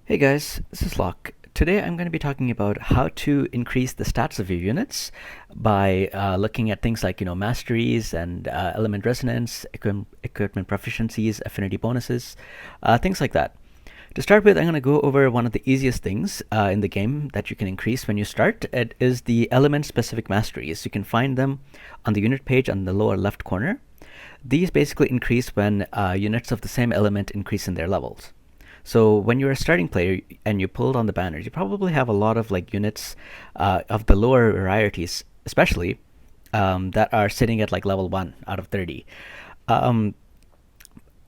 Hey guys, this is Locke. Today I'm going to be talking about how to increase the stats of your units by looking at things like masteries and element resonance, equipment proficiencies, affinity bonuses, things like that. To start with, I'm going to go over one of the easiest things in the game that you can increase when you start. It is the element specific masteries. You can find them on the unit page on the lower left corner. These basically increase when units of the same element increase in their levels. So when you're a starting player and you pulled on the banners, you probably have a lot of like units of the lower varieties, especially that are sitting at like level 1 out of 30. Um,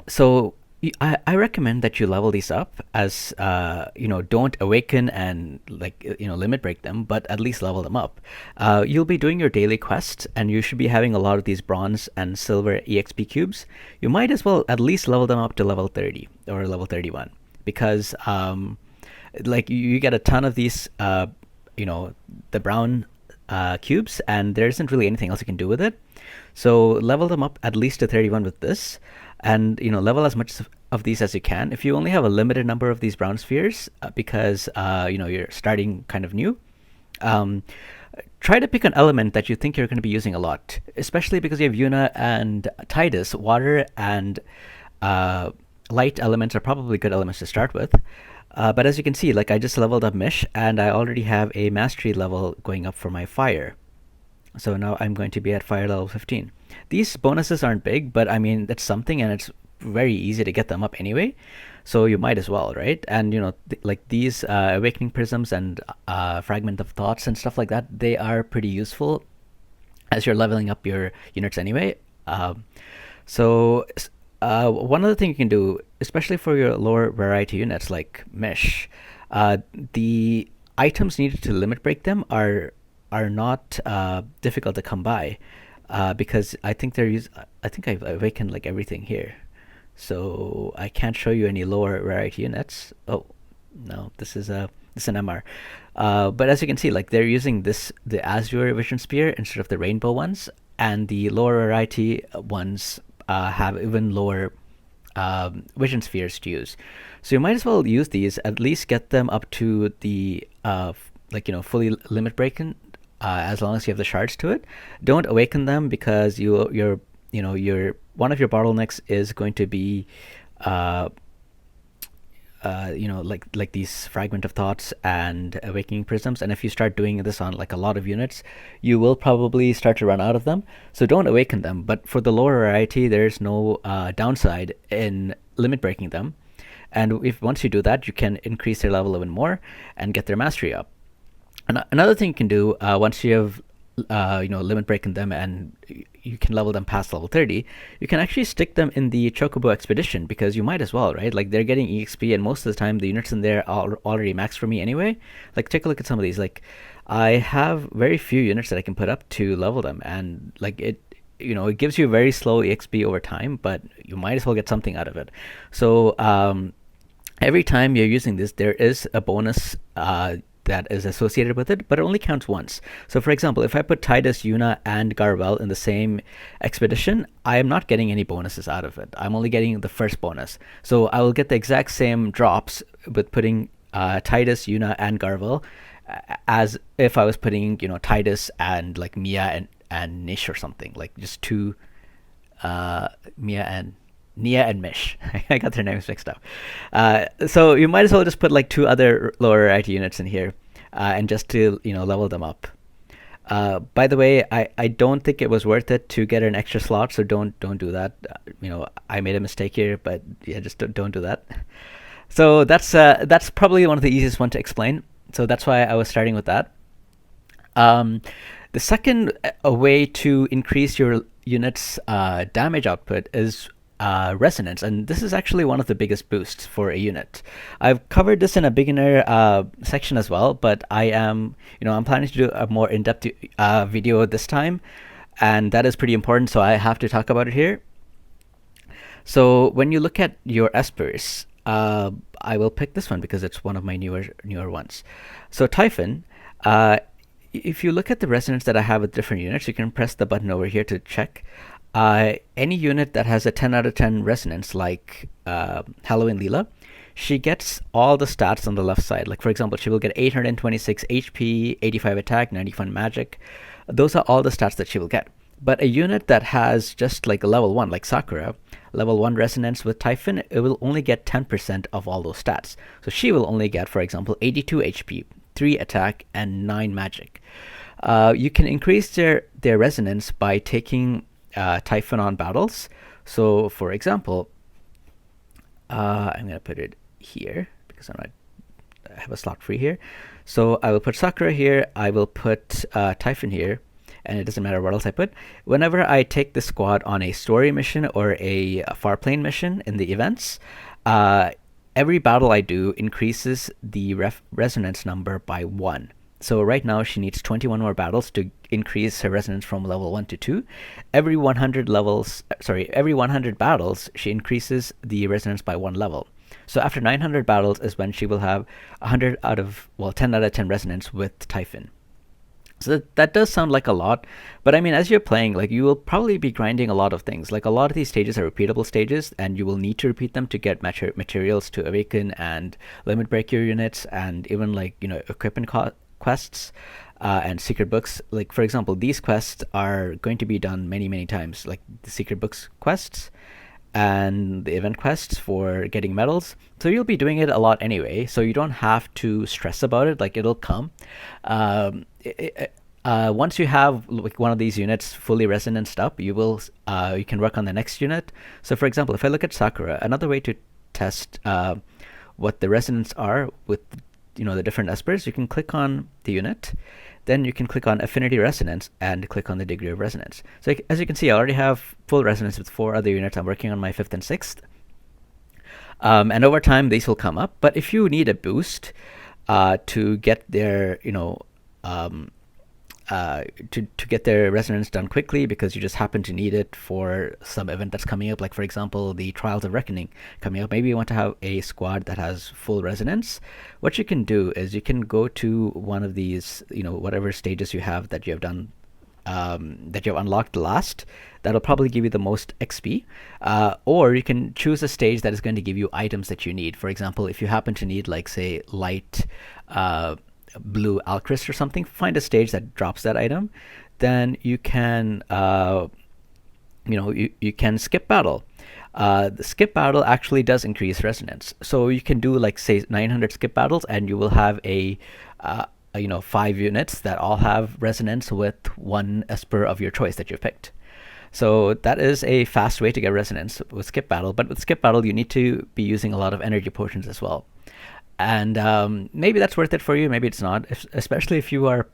so I recommend that you level these up as don't awaken and limit break them, but at least level them up. You'll be doing your daily quests, and you should be having a lot of these bronze and silver exp cubes. You might as well at least level them up to level 30 or level 31 because like you get a ton of these the brown cubes, and there isn't really anything else you can do with it. So level them up at least to 31 with this, and level as much of these as you can. If you only have a limited number of these brown spheres, because you're starting kind of new, um, try to pick an element that you think you're going to be using a lot, especially because you have Yuna and Titus. Water and light elements are probably good elements to start with. But as you can see, like I just leveled up Mish, and I already have a mastery level going up for my fire. So now I'm going to be at fire level 15. These bonuses aren't big, but I mean, that's something, and it's very easy to get them up anyway. So you might as well, right? And like these awakening prisms and fragment of thoughts and stuff like that, they are pretty useful as you're leveling up your units anyway. So one other thing you can do, especially for your lower variety units like Mesh, the items needed to limit break them are not difficult to come by, because I think I think I've awakened like everything here, so I can't show you any lower variety units. Oh no, this is an MR. But as you can see, like they're using the Azure Vision Spear instead of the rainbow ones, and the lower variety ones have even lower vision spheres to use. So you might as well use these, at least get them up to the fully limit breaking, as long as you have the shards to it. Don't awaken them, because your one of your bottlenecks is going to be like these fragment of thoughts and awakening prisms, and if you start doing this on like a lot of units, you will probably start to run out of them. So don't awaken them, but for the lower variety, there's no downside in limit breaking them. And if once you do that, you can increase their level even more and get their mastery up. Another thing you can do, once you have limit breaking them and you can level them past level 30, you can actually stick them in the Chocobo Expedition, because you might as well, right? Like they're getting EXP, and most of the time the units in there are already maxed for me anyway. Like take a look at some of these. Like I have very few units that I can put up to level them, and like it gives you very slow EXP over time, but you might as well get something out of it. So every time you're using this, there is a bonus that is associated with it, but it only counts once. So for example, if I put Titus, Yuna, and Garvel in the same expedition, I am not getting any bonuses out of it. I'm only getting the first bonus. So I will get the exact same drops with putting Titus, Yuna, and Garvel, as if I was putting Titus and like Mia and Nish or something, like just two Mia and Nia and Mish. I got their names mixed up. So you might as well just put like two other lower variety units in here, and just to level them up. By the way, I don't think it was worth it to get an extra slot, so don't do that. I made a mistake here, but yeah, just don't do that. So that's probably one of the easiest one to explain. So that's why I was starting with that. The second way to increase your unit's damage output is resonance, and this is actually one of the biggest boosts for a unit. I've covered this in a beginner section as well, but I'm planning to do a more in-depth video this time, and that is pretty important, so I have to talk about it here. So when you look at your Espers, I will pick this one because it's one of my newer ones. So Typhon, if you look at the resonance that I have with different units, you can press the button over here to check. Any unit that has a 10 out of 10 resonance, like Halloween Leela, she gets all the stats on the left side. Like, for example, she will get 826 HP, 85 attack, 91 magic. Those are all the stats that she will get. But a unit that has just like a level 1, like Sakura, level 1 resonance with Typhon, it will only get 10% of all those stats. So she will only get, for example, 82 HP, 3 attack, and 9 magic. You can increase their resonance by taking Typhon on battles. So, for example, I'm going to put it here because I have a slot free here. So I will put Sakura here. I will put Typhon here. And it doesn't matter what else I put. Whenever I take the squad on a story mission or a far plane mission in the events, every battle I do increases the resonance number by 1. So right now she needs 21 more battles to increase her resonance from level 1 to 2. Every 100 battles, she increases the resonance by 1 level. So after 900 battles is when she will have 10 out of 10 resonance with Typhon. So that does sound like a lot, but I mean, as you're playing, like, you will probably be grinding a lot of things. Like, a lot of these stages are repeatable stages, and you will need to repeat them to get materials to awaken and limit break your units, and even, like, equipment quests and secret books. Like, for example, these quests are going to be done many, many times, like the secret books quests and the event quests for getting medals. So you'll be doing it a lot anyway, so you don't have to stress about it. Like, it'll come. Once you have like one of these units fully resonanced up, you can work on the next unit. So, for example, if I look at Sakura, another way to test what the resonance are with the different espers, you can click on the unit, then you can click on Affinity Resonance and click on the degree of resonance. So as you can see, I already have full resonance with 4 other units. I'm working on my 5th and 6th. And over time, these will come up. But if you need a boost to get their, to get their resonance done quickly, because you just happen to need it for some event that's coming up, like, for example, the Trials of Reckoning coming up. Maybe you want to have a squad that has full resonance. What you can do is you can go to one of these, whatever stages you have that you have done, that you have unlocked last. That'll probably give you the most XP. Or you can choose a stage that is going to give you items that you need. For example, if you happen to need, like, say, light blue Alchrist or something, find a stage that drops that item. Then you can you can skip battle. The skip battle actually does increase resonance, so you can do, like, say, 900 skip battles, and you will have a 5 units that all have resonance with 1 Esper of your choice that you've picked. So that is a fast way to get resonance with skip battle. But with skip battle, you need to be using a lot of energy potions as well. And maybe that's worth it for you, maybe it's not, especially if you are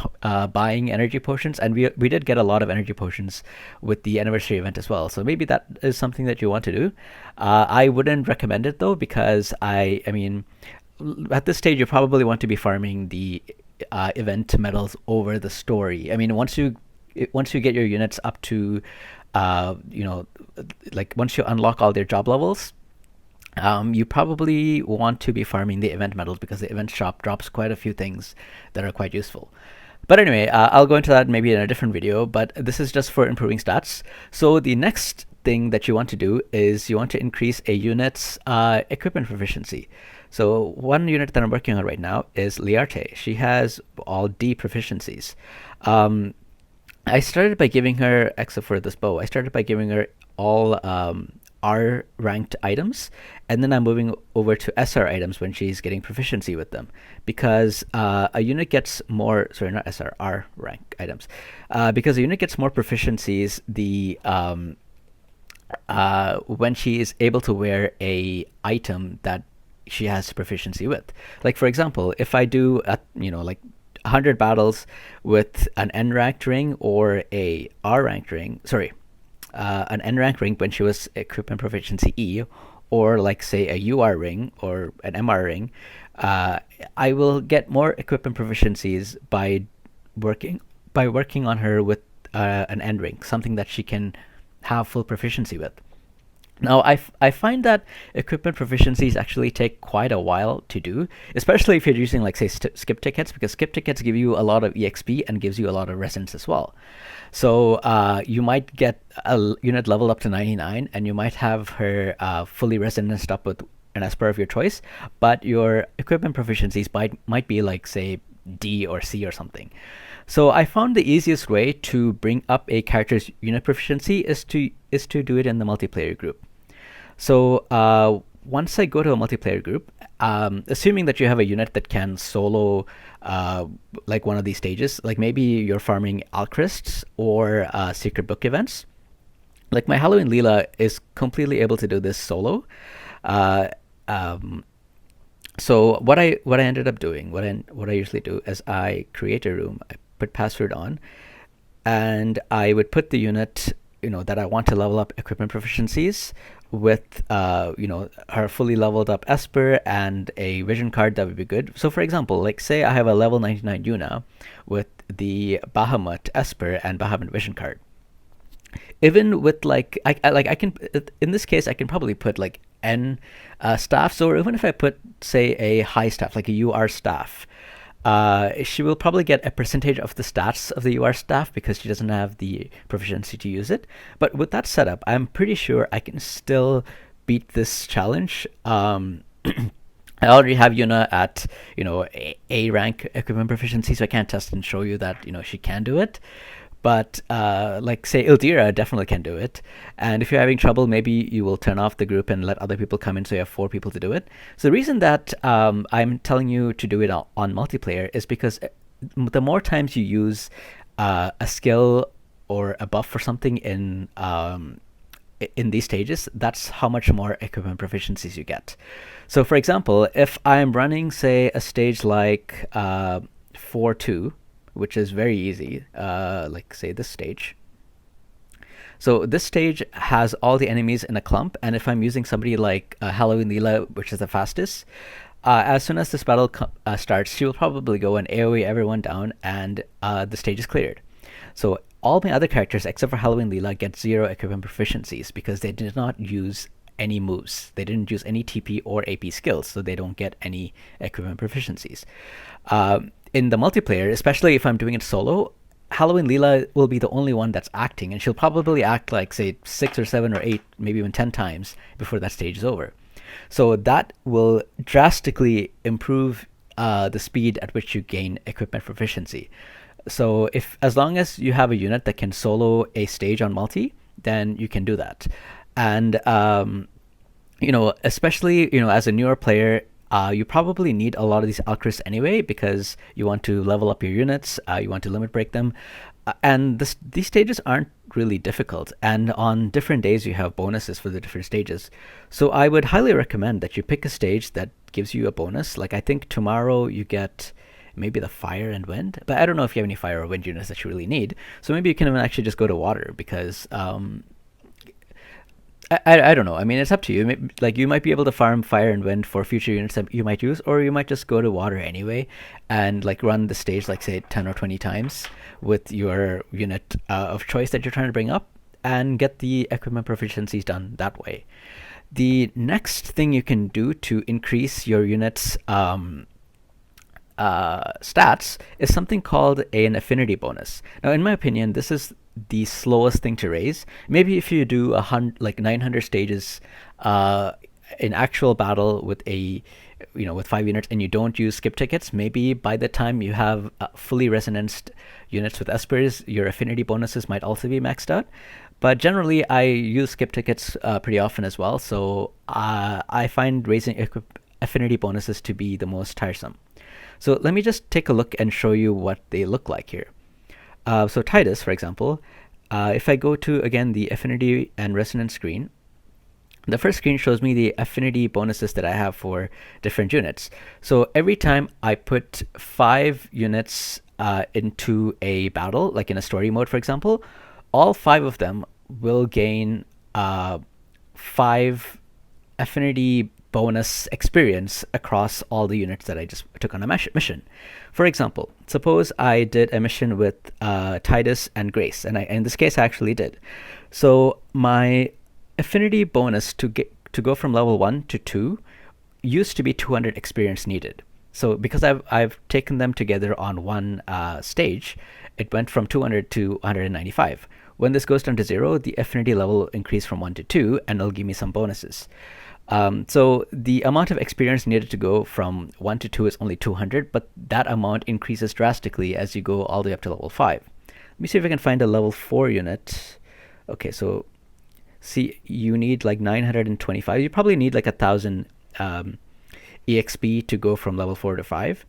buying energy potions. And we did get a lot of energy potions with the anniversary event as well. So maybe that is something that you want to do. I wouldn't recommend it, though, because I mean, at this stage, you probably want to be farming the event medals over the story. I mean, once you get your units up to, like, once you unlock all their job levels, you probably want to be farming the event medals, because the event shop drops quite a few things that are quite useful. But anyway, I'll go into that maybe in a different video, but this is just for improving stats. So the next thing that you want to do is you want to increase a unit's equipment proficiency. So one unit that I'm working on right now is Liarte. She has all D proficiencies. I started by giving her, except for this bow, I started by giving her all R ranked items, and then I'm moving over to SR items when she's getting proficiency with them, because a unit gets more, sorry, not SR, R rank items, because a unit gets more proficiencies when she is able to wear a item that she has proficiency with. Like, for example, if I do like 100 battles with an N ranked ring or a R ranked ring, an N rank ring when she was equipment proficiency E, or, like, say, a UR ring or an MR ring, I will get more equipment proficiencies by working on her with an N ring, something that she can have full proficiency with. Now, I find that equipment proficiencies actually take quite a while to do, especially if you're using, like, say, skip tickets, because skip tickets give you a lot of EXP and gives you a lot of resonance as well. So you might get a unit leveled up to 99, and you might have her fully resonanced up with an Esper of your choice, but your equipment proficiencies might be like, say, D or C or something. So I found the easiest way to bring up a character's unit proficiency is to do it in the multiplayer group. So once I go to a multiplayer group, assuming that you have a unit that can solo like one of these stages, like maybe you're farming Alchrists or secret book events. Like my Halloween Leela is completely able to do this solo. Uh, um, so what I ended up doing, what I usually do is I create a room, I put password on, and I would put the unit, that I want to level up equipment proficiencies with, her fully leveled up Esper and a vision card that would be good. So for example, like say I have a level 99 Yuna with the Bahamut Esper and Bahamut vision card. Even with like I can, in this case I can probably put like N staffs, or even if I put say a high staff like a UR staff, she will probably get a percentage of the stats of the UR staff because she doesn't have the proficiency to use it. But with that setup, I'm pretty sure I can still beat this challenge. I already have Yuna at a rank equipment proficiency, so I can't test and show you that she can do it. But like say Ildira definitely can do it. And if you're having trouble, maybe you will turn off the group and let other people come in, so you have 4 people to do it. So the reason that I'm telling you to do it on multiplayer is because the more times you use a skill or a buff or something in these stages, that's how much more equipment proficiencies you get. So for example, if I'm running say a stage like 4-2, which is very easy, like say this stage. So this stage has all the enemies in a clump, and if I'm using somebody like Halloween Leela, which is the fastest, as soon as this battle starts, she will probably go and AoE everyone down, and the stage is cleared. So all my other characters, except for Halloween Leela, get 0 equipment proficiencies because they did not use any moves. They didn't use any TP or AP skills, so they don't get any equipment proficiencies. In the multiplayer, especially if I'm doing it solo, Halloween Leela will be the only one that's acting, and she'll probably act like say 6 or 7 or 8, maybe even 10 times before that stage is over. So that will drastically improve the speed at which you gain equipment proficiency. So as long as you have a unit that can solo a stage on multi, then you can do that. And especially as a newer player, you probably need a lot of these Alchrists anyway because you want to level up your units, you want to limit break them, and these stages aren't really difficult. And on different days, you have bonuses for the different stages. So I would highly recommend that you pick a stage that gives you a bonus. Like I think tomorrow you get maybe the fire and wind, but I don't know if you have any fire or wind units that you really need. So maybe you can even actually just go to water because I don't know. I mean, it's up to you. Like you might be able to farm fire and wind for future units that you might use, or you might just go to water anyway and like run the stage like say 10 or 20 times with your unit of choice that you're trying to bring up and get the equipment proficiencies done that way. The next thing you can do to increase your unit's stats is something called an affinity bonus. Now, in my opinion, this is the slowest thing to raise. Maybe if you do 900 stages in actual battle with with 5 units and you don't use skip tickets, maybe by the time you have fully resonanced units with Espers, your affinity bonuses might also be maxed out. But generally, I use skip tickets pretty often as well, so I find raising affinity bonuses to be the most tiresome. So let me just take a look and show you what they look like here. So Titus, for example, if I go to, again, the affinity and resonance screen, the first screen shows me the affinity bonuses that I have for different units. So every time I put 5 units into a battle, like in a story mode, for example, all 5 of them will gain 5 affinity bonus experience across all the units that I just took on a mission. For example, suppose I did a mission with Titus and Grace, and in this case I actually did. So my affinity bonus to go from level 1 to 2 used to be 200 experience needed. So because I've taken them together on one stage, it went from 200 to 195. When this goes down to 0, the affinity level will increase from 1 to 2, and it'll give me some bonuses. So the amount of experience needed to go from 1 to 2 is only 200, but that amount increases drastically as you go all the way up to level 5. Let me see if I can find a level 4 unit. Okay, so see, you need like 925. You probably need like 1,000 EXP to go from level 4 to 5.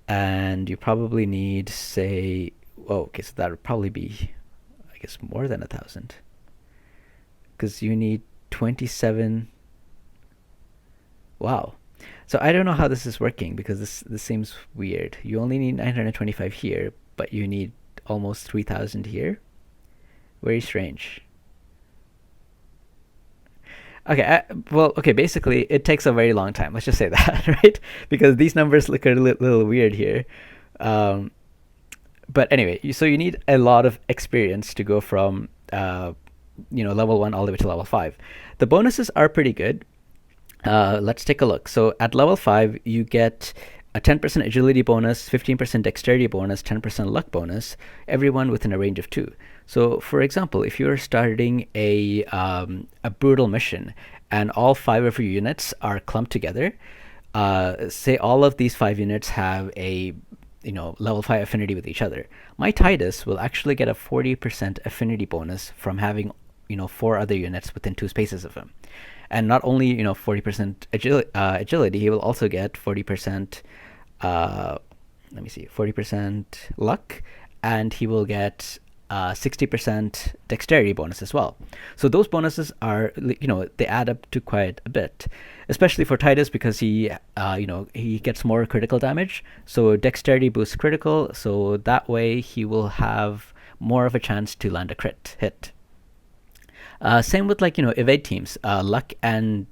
And you probably need, say, oh, okay, so that would probably be, I guess, more than 1,000. Because you need 27. Wow. So I don't know how this is working because this seems weird. You only need 925 here, but you need almost 3,000 here. Very strange. Okay, well, okay, basically, it takes a very long time. Let's just say that, right? Because these numbers look a little weird here. Um, but anyway, so you need a lot of experience to go from, level 1 all the way to level 5. The bonuses are pretty good. Let's take a look. So at level 5, you get a 10% agility bonus, 15% dexterity bonus, 10% luck bonus, everyone within a range of 2. So, for example, if you're starting a brutal mission and all 5 of your units are clumped together, say all of these 5 units have a level 5 affinity with each other, my Titus will actually get a 40% affinity bonus from having 4 other units within 2 spaces of him. And not only 40% agility, he will also get 40%. Let me see, 40% luck, and he will get 60% dexterity bonus as well. So those bonuses are, they add up to quite a bit, especially for Titus because he gets more critical damage. So dexterity boosts critical, so that way he will have more of a chance to land a crit hit. Same with evade teams. Luck and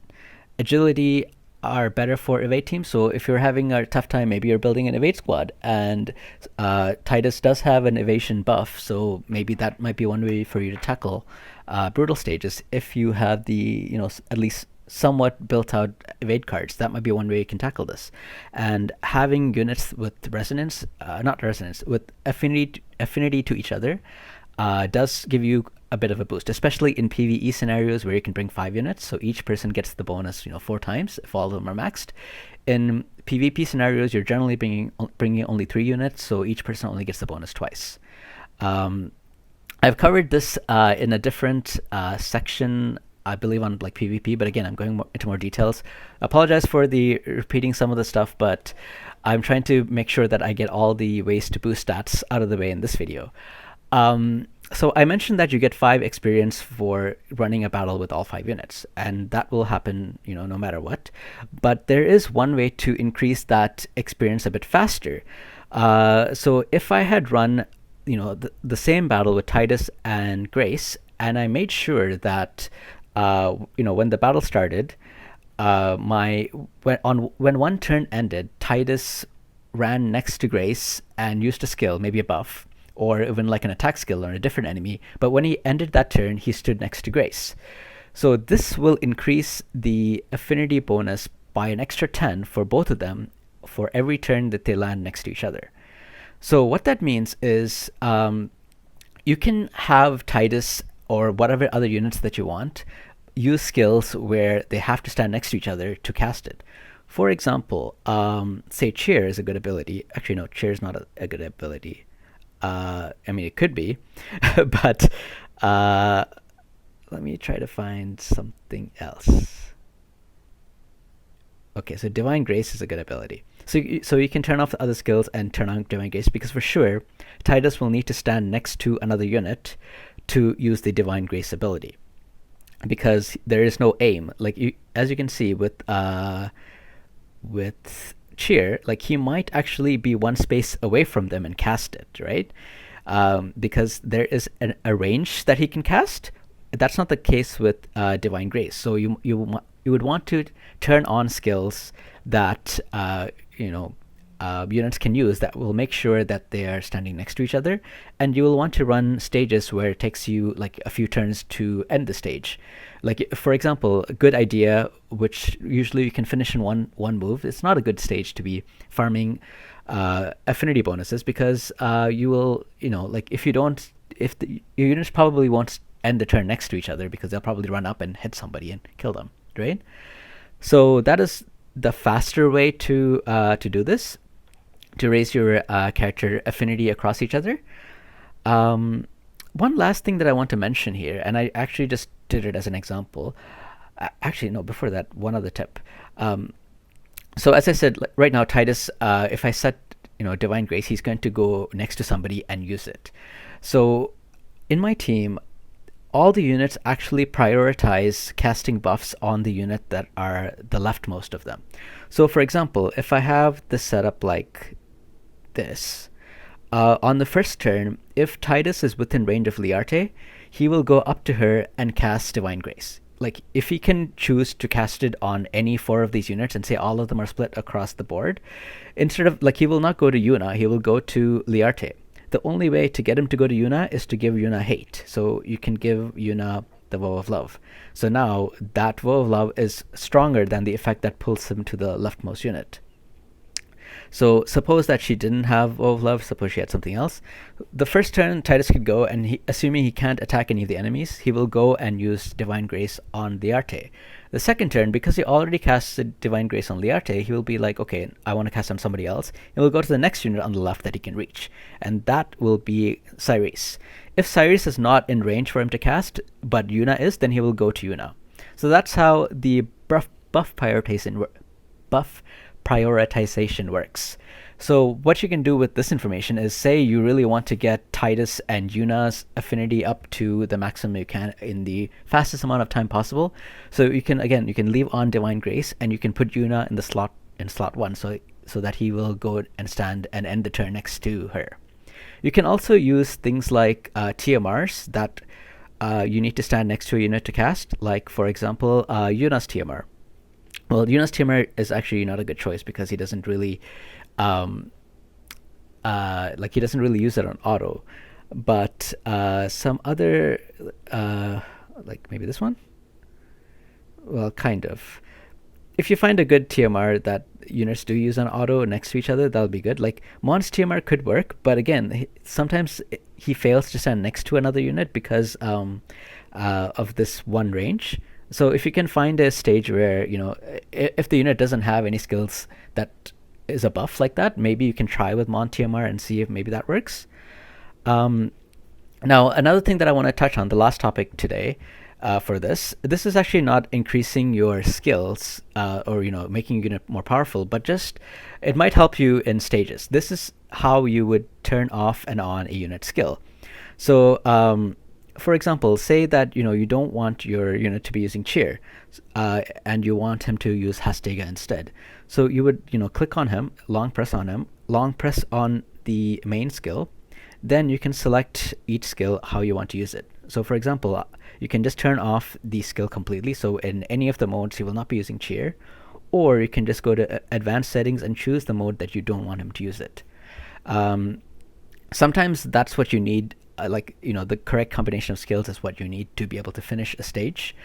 agility are better for evade teams. So if you're having a tough time, maybe you're building an evade squad, and Titus does have an evasion buff, so maybe that might be one way for you to tackle brutal stages. If you have the at least somewhat built out evade cards, that might be one way you can tackle this. And having units with resonance, not resonance, with affinity to each other, does give you a bit of a boost, especially in PvE scenarios where you can bring 5 units, so each person gets the bonus 4 times if all of them are maxed. In PvP scenarios, you're generally bringing only 3 units, so each person only gets the bonus twice. I've covered this in a different section, I believe, on like PvP, but again, I'm going into more details. Apologize for the repeating some of the stuff, but I'm trying to make sure that I get all the ways to boost stats out of the way in this video. So I mentioned that you get 5 experience for running a battle with all 5 units, and that will happen, no matter what. But there is one way to increase that experience a bit faster. So if I had run, the same battle with Titus and Grace, and I made sure that, when the battle started, when one turn ended, Titus ran next to Grace and used a skill, maybe a buff, or even like an attack skill on a different enemy. But when he ended that turn, he stood next to Grace. So this will increase the affinity bonus by an extra 10 for both of them for every turn that they land next to each other. So what that means is you can have Titus or whatever other units that you want use skills where they have to stand next to each other to cast it. For example, say Cheer is a good ability. Actually, no, Cheer is not a good ability. I mean, it could be, but let me try to find something else. Okay, so Divine Grace is a good ability. So you can turn off the other skills and turn on Divine Grace, because for sure, Titus will need to stand next to another unit to use the Divine Grace ability, because there is no aim. As you can see with Cheer, like he might actually be one space away from them and cast it, right? Because there is a range that he can cast. That's not the case with Divine Grace. So you would want to turn on skills that units can use that will make sure that they are standing next to each other, and you will want to run stages where it takes you like a few turns to end the stage. Like, for example, a good idea, which usually you can finish in one move. It's not a good stage to be farming affinity bonuses, because you will, if your units probably won't end the turn next to each other, because they'll probably run up and hit somebody and kill them, right? So that is the faster way to do this, to raise your character affinity across each other. Um, One last thing that I want to mention here, and I actually just did it as an example. Actually, no, before that, one other tip. So as I said, right now, Titus, if I set, Divine Grace, he's going to go next to somebody and use it. So in my team, all the units actually prioritize casting buffs on the unit that are the leftmost of them. So for example, if I have this set up like this, on the first turn, if Titus is within range of Liarte, he will go up to her and cast Divine Grace. Like, if he can choose to cast it on any four of these units and say all of them are split across the board, instead of, like, he will not go to Yuna, he will go to Liarte. The only way to get him to go to Yuna is to give Yuna hate. So you can give Yuna the Vow of Love. So now that Vow of Love is stronger than the effect that pulls him to the leftmost unit. So suppose that she didn't have Vow of Love, suppose she had something else. The first turn, Titus could go, and assuming he can't attack any of the enemies, he will go and use Divine Grace on Liarte. The second turn, because he already casted Divine Grace on Liarte, he will be like, okay, I want to cast on somebody else. He will go to the next unit on the left that he can reach, and that will be Cyrus. If Cyrus is not in range for him to cast, but Yuna is, then he will go to Yuna. So that's how the buff prioritization works. So what you can do with this information is, say you really want to get Titus and Yuna's affinity up to the maximum you can in the fastest amount of time possible. So you can leave on Divine Grace, and you can put Yuna in slot 1, so that he will go and stand and end the turn next to her. You can also use things like TMRs that you need to stand next to a unit to cast, like for example Yuna's TMR. Well, Yuna's TMR is actually not a good choice because he doesn't really he doesn't really use it on auto. But some other like maybe this one? Well, kind of. If you find a good TMR that units do use on auto next to each other, that'll be good. Like Mon's TMR could work, but again, sometimes he fails to stand next to another unit because of this one range. So if you can find a stage where, if the unit doesn't have any skills that is a buff like that, maybe you can try with Mon TMR and see if maybe that works. Now, another thing that I want to touch on, the last topic today for this is actually not increasing your skills or, making a unit more powerful, but just it might help you in stages. This is how you would turn off and on a unit skill. So, for example, say that you don't want your unit to be using cheer, and you want him to use Hastega instead. So you would click on him, long press on him, long press on the main skill, then you can select each skill how you want to use it. So for example, you can just turn off the skill completely. So in any of the modes, you will not be using cheer, or you can just go to advanced settings and choose the mode that you don't want him to use it. Sometimes that's what you need. The correct combination of skills is what you need to be able to finish a stage.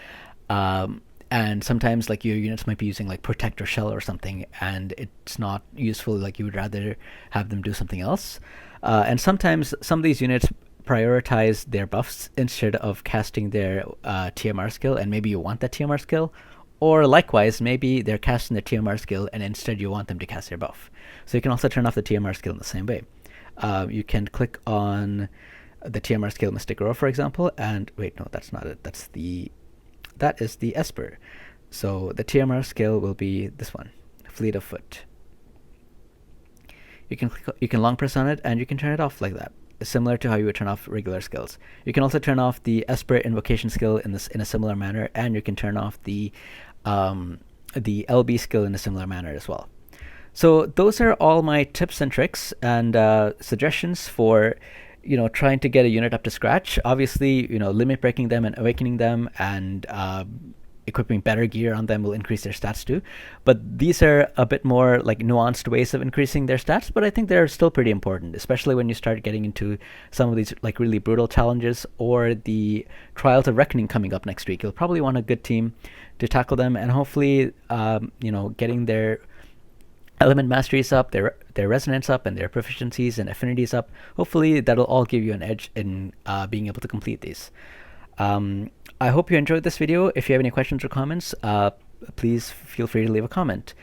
And sometimes your units might be using Protect or Shell or something, and it's not useful. You would rather have them do something else. And sometimes some of these units prioritize their buffs instead of casting their TMR skill, and maybe you want that TMR skill. Or likewise, maybe they're casting their TMR skill and instead you want them to cast their buff. So you can also turn off the TMR skill in the same way. You can click on the TMR skill Mystic Roar, for example, and wait, no, that's not it. That is the Esper. So the TMR skill will be this one, Fleet of Foot. You can long press on it and you can turn it off like that, similar to how you would turn off regular skills. You can also turn off the Esper invocation skill in a similar manner, and you can turn off the LB skill in a similar manner as well. So those are all my tips and tricks and suggestions for trying to get a unit up to scratch. Obviously, limit breaking them and awakening them and equipping better gear on them will increase their stats too. But these are a bit more nuanced ways of increasing their stats, but I think they're still pretty important, especially when you start getting into some of these really brutal challenges or the Trials of Reckoning coming up next week. You'll probably want a good team to tackle them, and hopefully getting their element masteries up, their resonance up, and their proficiencies and affinities up. Hopefully that'll all give you an edge in being able to complete these. I hope you enjoyed this video. If you have any questions or comments, please feel free to leave a comment.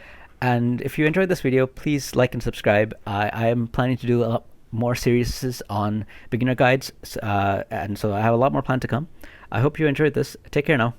And if you enjoyed this video, please like and subscribe. I am planning to do a lot more series on beginner guides, and so I have a lot more planned to come. I hope you enjoyed this. Take care now.